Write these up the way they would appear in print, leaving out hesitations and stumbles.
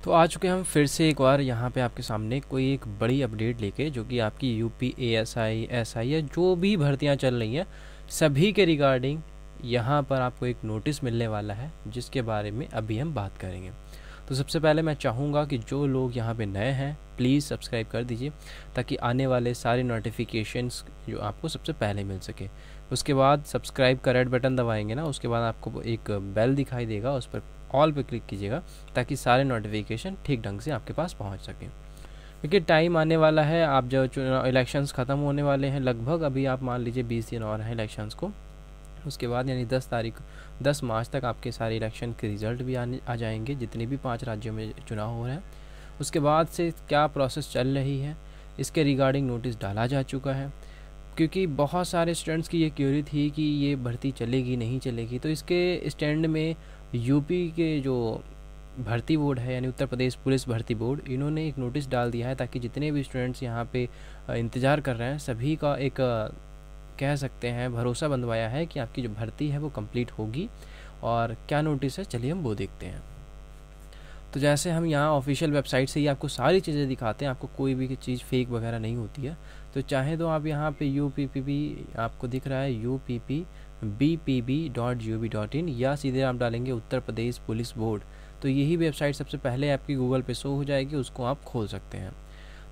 तो आ चुके हम फिर से एक बार यहाँ पे आपके सामने कोई एक बड़ी अपडेट लेके, जो कि आपकी यूपी एएसआई एसआई है, जो भी भर्तियाँ चल रही हैं सभी के रिगार्डिंग यहाँ पर आपको एक नोटिस मिलने वाला है, जिसके बारे में अभी हम बात करेंगे। तो सबसे पहले मैं चाहूँगा कि जो लोग यहाँ पे नए हैं प्लीज़ सब्सक्राइब कर दीजिए, ताकि आने वाले सारे नोटिफिकेशंस जो आपको सबसे पहले मिल सके। उसके बाद सब्सक्राइब का रेड बटन दबाएंगे ना, उसके बाद आपको एक बेल दिखाई देगा, उस पर ऑल पे क्लिक कीजिएगा, ताकि सारे नोटिफिकेशन ठीक ढंग से आपके पास पहुंच सकें। क्योंकि टाइम आने वाला है, आप जो चुनाव इलेक्शंस ख़त्म होने वाले हैं लगभग, अभी आप मान लीजिए 20 दिन और हैं इलेक्शंस को। उसके बाद यानी 10 मार्च तक आपके सारे इलेक्शन के रिज़ल्ट भी आ जाएंगे, जितने भी 5 राज्यों में चुनाव हो रहे हैं। उसके बाद से क्या प्रोसेस चल रही है, इसके रिगार्डिंग नोटिस डाला जा चुका है। क्योंकि बहुत सारे स्टूडेंट्स की ये क्यूरी थी कि ये भर्ती चलेगी नहीं चलेगी, तो इसके स्टैंड में यूपी के जो भर्ती बोर्ड है यानी उत्तर प्रदेश पुलिस भर्ती बोर्ड, इन्होंने एक नोटिस डाल दिया है, ताकि जितने भी स्टूडेंट्स यहाँ पे इंतज़ार कर रहे हैं सभी का एक कह सकते हैं भरोसा बंधवाया है कि आपकी जो भर्ती है वो कंप्लीट होगी। और क्या नोटिस है, चलिए हम वो देखते हैं। तो जैसे हम यहाँ ऑफिशियल वेबसाइट से ही आपको सारी चीज़ें दिखाते हैं, आपको कोई भी चीज़ फेक वगैरह नहीं होती है। तो चाहे तो आप यहाँ पे UPPB आपको दिख रहा है UPPBPB.gov.in, या सीधे आप डालेंगे उत्तर प्रदेश पुलिस बोर्ड, तो यही वेबसाइट सबसे पहले आपकी गूगल पे शो हो जाएगी, उसको आप खोल सकते हैं।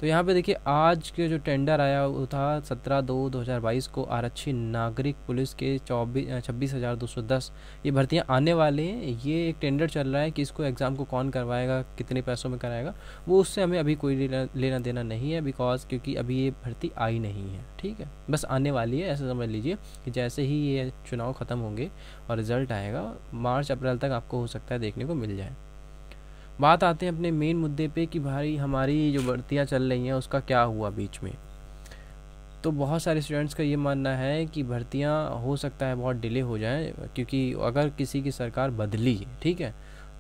तो यहाँ पे देखिए आज के जो टेंडर आया वो था 17/2/2022 को आरक्षी नागरिक पुलिस के 26,210 ये भर्तियाँ आने वाले हैं। ये एक टेंडर चल रहा है कि इसको एग्ज़ाम को कौन करवाएगा, कितने पैसों में कराएगा, वो उससे हमें अभी कोई लेना देना नहीं है, बिकॉज क्योंकि अभी ये भर्ती आई नहीं है। ठीक है, बस आने वाली है, ऐसा समझ लीजिए कि जैसे ही ये चुनाव ख़त्म होंगे और रिज़ल्ट आएगा मार्च अप्रैल तक आपको हो सकता है देखने को मिल जाए। बात आते हैं अपने मेन मुद्दे पे कि भाई हमारी जो भर्तियाँ चल रही हैं उसका क्या हुआ बीच में। तो बहुत सारे स्टूडेंट्स का ये मानना है कि भर्तियाँ हो सकता है बहुत डिले हो जाएं, क्योंकि अगर किसी की सरकार बदली, ठीक है,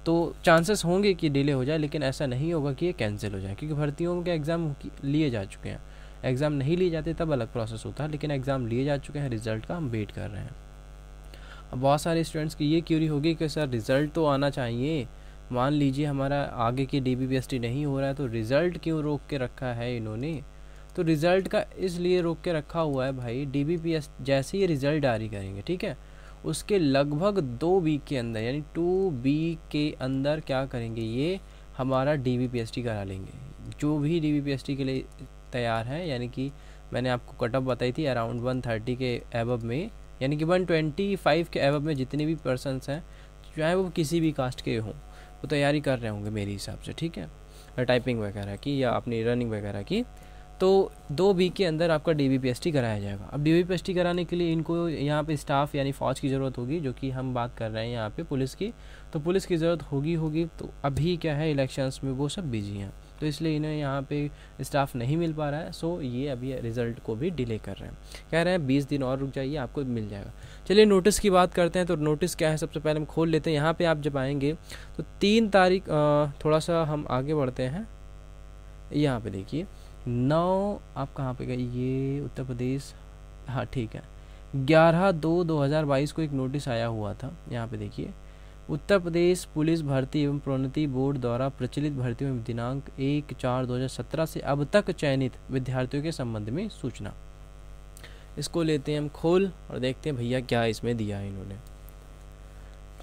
तो चांसेस होंगे कि डिले हो जाए, लेकिन ऐसा नहीं होगा कि ये कैंसिल हो जाए, क्योंकि भर्तियों के एग्ज़ाम लिए जा चुके हैं। एग्ज़ाम नहीं लिए जाते तब अलग प्रोसेस होता है, लेकिन एग्ज़ाम लिए जा चुके हैं, रिज़ल्ट का हम वेट कर रहे हैं। अब बहुत सारे स्टूडेंट्स की ये क्यूरी होगी कि सर रिज़ल्ट तो आना चाहिए, मान लीजिए हमारा आगे की DBPST नहीं हो रहा है, तो रिज़ल्ट क्यों रोक के रखा है इन्होंने। तो रिज़ल्ट का इसलिए रोक के रखा हुआ है भाई, DBPST जैसे ही रिज़ल्ट जारी करेंगे, ठीक है, उसके लगभग 2 वीक के अंदर यानी 2 वीक के अंदर क्या करेंगे, ये हमारा DBPST करा लेंगे। जो भी DBPST के लिए तैयार है, यानी कि मैंने आपको कट ऑफ बताई थी अराउंड 130 के एबव में, यानी कि 125 के एबव में जितने भी पर्सनस हैं, चाहे वो किसी भी कास्ट के हों, वो तैयारी कर रहे होंगे मेरे हिसाब से, ठीक है, टाइपिंग वगैरह की या अपनी रनिंग वगैरह की, तो 2 वीक के अंदर आपका DBPST कराया जाएगा। अब DBPST कराने के लिए इनको यहाँ पे स्टाफ यानी फ़ौज की ज़रूरत होगी, जो कि हम बात कर रहे हैं यहाँ पे पुलिस की, तो पुलिस की ज़रूरत होगी। तो अभी क्या है, इलेक्शंस में वो सब बिजी हैं, तो इसलिए इन्हें यहाँ पे स्टाफ नहीं मिल पा रहा है। सो ये अभी रिज़ल्ट को भी डिले कर रहे हैं, कह रहे हैं 20 दिन और रुक जाइए, आपको मिल जाएगा। चलिए नोटिस की बात करते हैं। तो नोटिस क्या है, सबसे पहले हम खोल लेते हैं। यहाँ पे आप जब आएंगे तो 3 तारीख, थोड़ा सा हम आगे बढ़ते हैं, यहाँ पे देखिए 9, आप कहाँ पे गए, ये उत्तर प्रदेश, हाँ ठीक है, 11/2/2022 को एक नोटिस आया हुआ था। यहाँ पे देखिए, उत्तर प्रदेश पुलिस भर्ती एवं प्रोन्नति बोर्ड द्वारा प्रचलित भर्तियों में दिनांक 1/4/2017 से अब तक चयनित विद्यार्थियों के संबंध में सूचना। इसको लेते हैं हम खोल और देखते हैं भैया क्या इसमें दिया है इन्होंने।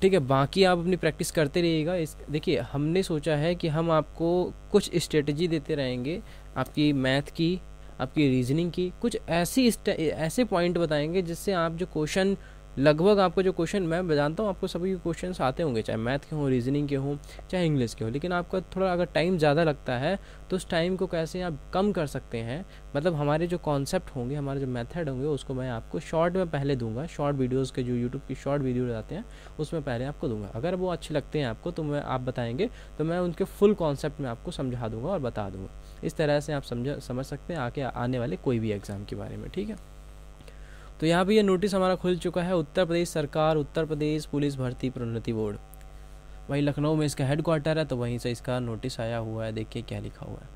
ठीक है, बाकी आप अपनी प्रैक्टिस करते रहिएगा। इस देखिए, हमने सोचा है कि हम आपको कुछ स्ट्रेटजी देते रहेंगे, आपकी मैथ की, आपकी रीजनिंग की, कुछ ऐसे पॉइंट बताएंगे जिससे आप जो क्वेश्चन, लगभग आपको जो क्वेश्चन, मैं जानता हूँ आपको सभी क्वेश्चन आते होंगे, चाहे मैथ के हों, रीजनिंग के हों, चाहे इंग्लिश के हों, लेकिन आपका थोड़ा अगर टाइम ज़्यादा लगता है तो उस टाइम को कैसे आप कम कर सकते हैं। मतलब हमारे जो कॉन्सेप्ट होंगे, हमारे जो मेथड होंगे, उसको मैं आपको शॉर्ट में पहले दूंगा। शॉर्ट वीडियोज़ के जो यूट्यूब की शॉर्ट वीडियो आते हैं उसमें पहले आपको दूंगा। अगर वो अच्छे लगते हैं आपको, तो आप बताएंगे तो मैं उनके फुल कॉन्सेप्ट में आपको समझा दूंगा और बता दूंगा। इस तरह से आप समझ सकते हैं आने वाले कोई भी एग्ज़ाम के बारे में। ठीक है, तो यहाँ पे ये नोटिस हमारा खुल चुका है। उत्तर प्रदेश सरकार, उत्तर प्रदेश पुलिस भर्ती प्रोन्नति बोर्ड, वही लखनऊ में इसका हेडक्वार्टर है, तो वहीं से इसका नोटिस आया हुआ है। देखिए क्या लिखा हुआ है,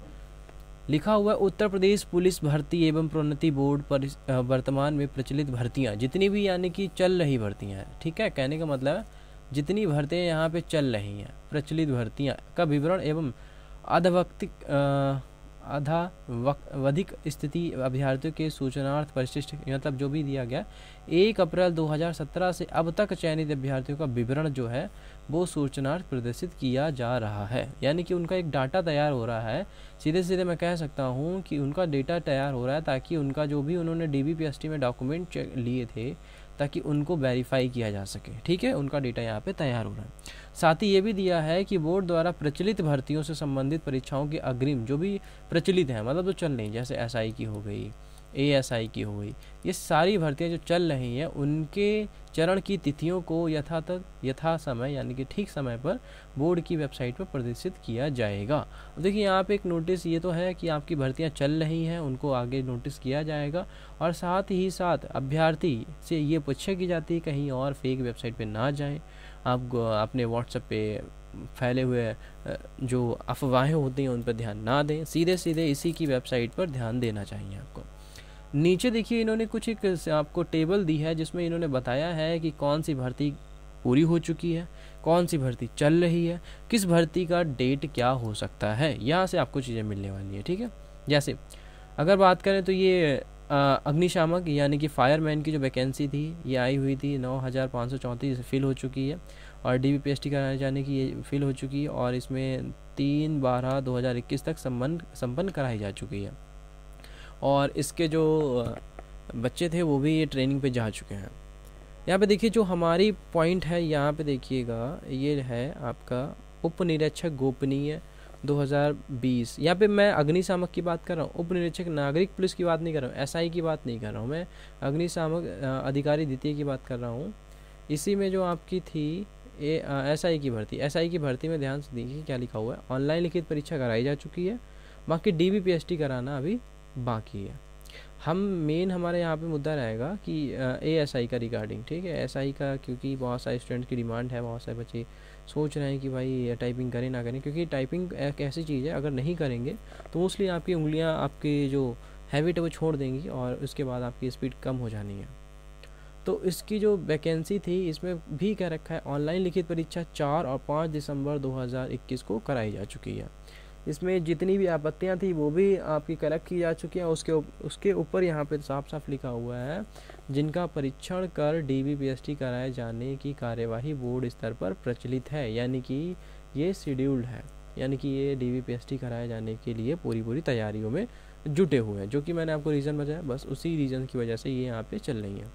लिखा हुआ है उत्तर प्रदेश पुलिस भर्ती एवं प्रोन्नति बोर्ड पर वर्तमान में प्रचलित भर्तियाँ जितनी भी यानी कि चल रही भर्तियाँ हैं, ठीक है, कहने का मतलब है जितनी भर्तियाँ यहाँ पे चल रही हैं, प्रचलित भर्तियाँ का विवरण एवं अधावधिक स्थिति अभ्यर्थियों के सूचनार्थ परिशिष्ट, मतलब जो भी दिया गया 1 अप्रैल 2017 से अब तक चयनित अभ्यर्थियों का विवरण जो है वो सूचनार्थ प्रदर्शित किया जा रहा है। यानी कि उनका एक डाटा तैयार हो रहा है, सीधे सीधे मैं कह सकता हूँ कि उनका डेटा तैयार हो रहा है, ताकि उनका जो भी उन्होंने DBPST में डॉक्यूमेंट लिए थे ताकि उनको वेरीफाई किया जा सके। ठीक है, उनका डेटा यहाँ पे तैयार हो रहा है। साथ ही ये भी दिया है कि बोर्ड द्वारा प्रचलित भर्तियों से संबंधित परीक्षाओं के अग्रिम जो भी प्रचलित हैं, मतलब जो चल रही, जैसे SI की हो गई, ASI की हो गई, ये सारी भर्तियां जो चल रही हैं उनके चरण की तिथियों को यथा समय यानी कि ठीक समय पर बोर्ड की वेबसाइट पर प्रदर्शित किया जाएगा। देखिए यहाँ पे एक नोटिस ये तो है कि आपकी भर्तियां चल रही हैं, उनको आगे नोटिस किया जाएगा, और साथ ही साथ अभ्यर्थी से ये पूछा की जाती है कहीं और फेक वेबसाइट पे ना जाएं। आप अपने व्हाट्सएप पे फैले हुए जो अफवाहें होती हैं उन पर ध्यान ना दें, सीधे सीधे इसी की वेबसाइट पर ध्यान देना चाहिए आपको। नीचे देखिए इन्होंने कुछ एक आपको टेबल दी है जिसमें इन्होंने बताया है कि कौन सी भर्ती पूरी हो चुकी है, कौन सी भर्ती चल रही है, किस भर्ती का डेट क्या हो सकता है, यहाँ से आपको चीज़ें मिलने वाली है। ठीक है, जैसे अगर बात करें तो ये अग्निशामक यानी कि फायरमैन की जो वैकेंसी थी ये आई हुई थी 9,534 फिल हो चुकी है, और DBPST कराने जाने की ये फिल हो चुकी है, और इसमें 3/12/2021 तक संपन्न कराई जा चुकी है, और इसके जो बच्चे थे वो भी ये ट्रेनिंग पे जा चुके हैं। यहाँ पे देखिए जो हमारी पॉइंट है, यहाँ पे देखिएगा ये है आपका उप निरीक्षक गोपनीय 2020। यहाँ पे मैं अग्निशामक की बात कर रहा हूँ, उप निरीक्षक नागरिक पुलिस की बात नहीं कर रहा हूँ, SI की बात नहीं कर रहा हूँ, मैं अग्निशामक अधिकारी द्वितीय की बात कर रहा हूँ। इसी में जो आपकी थी SI की भर्ती, SI की भर्ती में ध्यान से देखिए क्या लिखा हुआ है, ऑनलाइन लिखित परीक्षा कराई जा चुकी है, बाकी DBPST कराना अभी बाकी है। हमारे यहाँ पे मुद्दा रहेगा कि ASI का रिगार्डिंग, ठीक है, SI का, क्योंकि बहुत सारे स्टूडेंट की डिमांड है, बहुत सारे बच्चे सोच रहे हैं कि भाई टाइपिंग करें ना करें, क्योंकि टाइपिंग एक ऐसी चीज़ है अगर नहीं करेंगे तो मोस्टली आपकी उंगलियाँ आपकी जो हैबिट है वो छोड़ देंगी, और उसके बाद आपकी स्पीड कम हो जानी है। तो इसकी जो वैकेंसी थी इसमें भी कह रखा है ऑनलाइन लिखित परीक्षा 4 और 5 दिसंबर 2021 को कराई जा चुकी है। इसमें जितनी भी आपत्तियां थी वो भी आपकी करेक्ट की जा चुकी हैं। उसके ऊपर यहाँ पे साफ साफ लिखा हुआ है, जिनका परीक्षण कर DBPST कराए जाने की कार्यवाही बोर्ड स्तर पर प्रचलित है, यानी कि ये शेड्यूल्ड है, यानी कि ये DBPST कराए जाने के लिए पूरी तैयारियों में जुटे हुए हैं, जो कि मैंने आपको रीज़न बताया, बस उसी रीज़न की वजह से ये यहाँ पे चल रही हैं।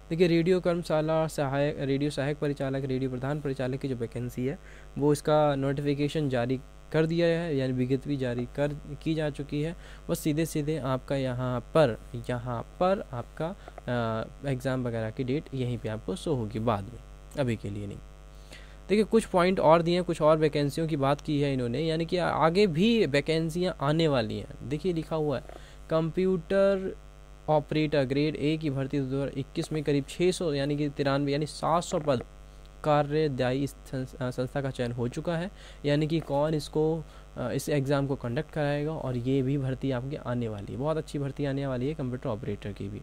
देखिए रेडियो कर्मशाला सहायक, रेडियो सहायक परिचालक, रेडियो प्रधान परिचालक की जो वैकेंसी है वो इसका नोटिफिकेशन जारी कर दिया है, यानी विज्ञप्ति जारी की जा चुकी है। बस सीधे सीधे आपका यहाँ पर आपका एग्ज़ाम वगैरह की डेट यहीं पे आपको शो होगी बाद में, अभी के लिए नहीं। देखिए कुछ पॉइंट और दिए हैं, कुछ और वैकेंसियों की बात की है इन्होंने, यानी कि आगे भी वैकेंसियाँ आने वाली हैं। देखिए लिखा हुआ है कंप्यूटर ऑपरेटर ग्रेड A की भर्ती 2021 में करीब 600 यानी कि 93 यानी 700 पद कार्यदायी संस्था का चयन हो चुका है, यानी कि कौन इस एग्ज़ाम को कंडक्ट कराएगा, और ये भी भर्ती आपकी आने वाली है, बहुत अच्छी भर्ती आने वाली है कंप्यूटर ऑपरेटर की भी।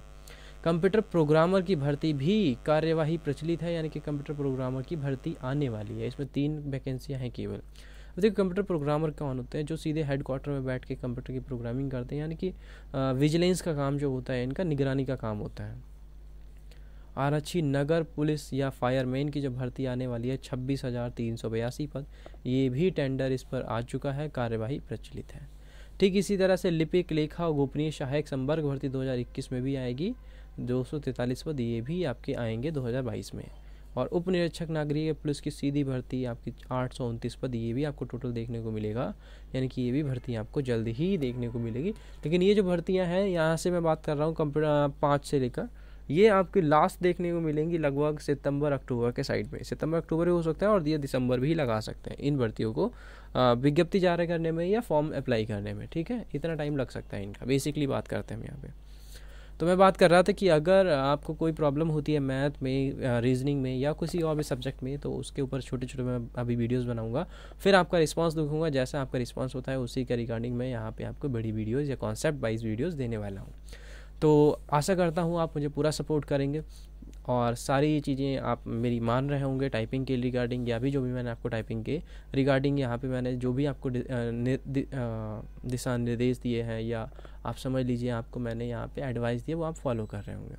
कंप्यूटर प्रोग्रामर की भर्ती भी कार्यवाही प्रचलित है, यानी कि कंप्यूटर प्रोग्रामर की भर्ती आने वाली है। इसमें 3 वैकेंसियाँ हैं केवल। देखिए कंप्यूटर प्रोग्रामर कौन होते हैं, जो सीधे हेडक्वार्टर में बैठ के कंप्यूटर की प्रोग्रामिंग करते हैं, यानी कि विजिलेंस का काम जो होता है, इनका निगरानी का काम होता है। आरक्षी नगर पुलिस या फायरमैन की जो भर्ती आने वाली है 26,382 पद, ये भी टेंडर इस पर आ चुका है, कार्यवाही प्रचलित है। ठीक इसी तरह से लिपिक लेखा और गोपनीय सहायक संवर्ग भर्ती 2021 में भी आएगी, 243 पद ये भी आपके आएंगे 2022 में। और उप निरीक्षक नागरिक पुलिस की सीधी भर्ती आपकी 829 पद, ये भी आपको टोटल देखने को मिलेगा, यानी कि ये भी भर्ती आपको जल्द ही देखने को मिलेगी। लेकिन ये जो भर्तियां हैं, यहाँ से मैं बात कर रहा हूँ कंप्यूटर 5 से लेकर, ये आपकी लास्ट देखने को मिलेंगी लगभग सितंबर अक्टूबर के साइड में, सितंबर अक्टूबर हो सकता है, और ये दिसंबर भी लगा सकते हैं इन भर्तियों को विज्ञप्ति जारी करने में या फॉर्म अप्लाई करने में। ठीक है, इतना टाइम लग सकता है इनका, बेसिकली बात करते हैं हम यहाँ पे। तो मैं बात कर रहा था कि अगर आपको कोई प्रॉब्लम होती है मैथ में, रीजनिंग में, या किसी और भी सब्जेक्ट में, तो उसके ऊपर छोटे छोटे मैं अभी वीडियोस बनाऊंगा, फिर आपका रिस्पांस देखूंगा, जैसा आपका रिस्पांस होता है उसी के रिगार्डिंग मैं यहाँ पे आपको बड़ी वीडियोस या कॉन्सेप्ट वाइज वीडियोस देने वाला हूँ। तो आशा करता हूँ आप मुझे पूरा सपोर्ट करेंगे, और सारी चीज़ें आप मेरी मान रहे होंगे टाइपिंग के रिगार्डिंग, या भी जो भी मैंने आपको टाइपिंग के रिगार्डिंग यहाँ पे मैंने जो भी आपको दिशा निर्देश दिए हैं, या आप समझ लीजिए आपको मैंने यहाँ पे एडवाइस दिया, वो आप फॉलो कर रहे होंगे।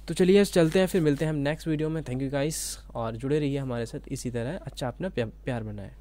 तो चलिए चलते हैं, फिर मिलते हैं हम नेक्स्ट वीडियो में। थैंक यू गाइस, और जुड़े रहिए हमारे साथ इसी तरह। अच्छा अपना प्यार बनाएं।